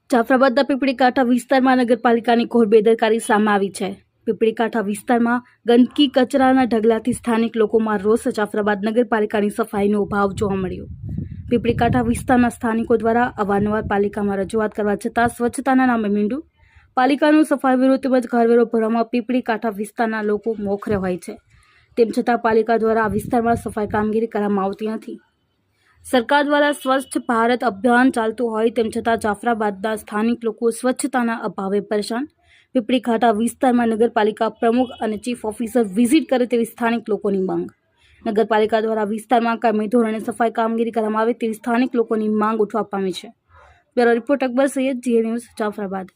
જાફરાબાદના પીપળીકાંઠા વિસ્તારમાં નગરપાલિકાની ઘોર બેદરકારી સામે આવી છે। પીપળીકાંઠા વિસ્તારમાં ગંદકી કચરાના ઢગલાથી સ્થાનિક લોકોમાં રોષ। જાફરાબાદ નગરપાલિકાની સફાઈનો અભાવ જોવા મળ્યો। પીપળીકાંઠા વિસ્તારના સ્થાનિકો દ્વારા અવારનવાર પાલિકામાં રજૂઆત કરવા છતાં સ્વચ્છતાના નામે મીંડું। પાલિકાનું સફાઈ વેરો તેમજ ઘરવેરો ભરવામાં પીપળીકાંઠા વિસ્તારના લોકો મોખરે હોય છે, તેમ છતાં પાલિકા દ્વારા આ વિસ્તારમાં સફાઈ કામગીરી કરવામાં આવતી નથી। સરકાર દ્વારા સ્વચ્છ ભારત અભિયાન ચાલતું હોય તેમ છતાં જાફરાબાદના સ્થાનિક લોકો સ્વચ્છતાના અભાવે પરેશાન। પીપળીકાંઠા વિસ્તારમાં નગરપાલિકા પ્રમુખ અને ચીફ ઓફિસર વિઝિટ કરે તેવી સ્થાનિક લોકોની માંગ। નગરપાલિકા દ્વારા વિસ્તારમાં કાયમી ધોરણે સફાઈ કામગીરી કરવામાં આવે તેવી સ્થાનિક લોકોની માંગ ઉઠવા પામી છે। બ્યુરો રિપોર્ટ અકબર સૈયદ, જીએ ન્યૂઝ, જાફરાબાદ।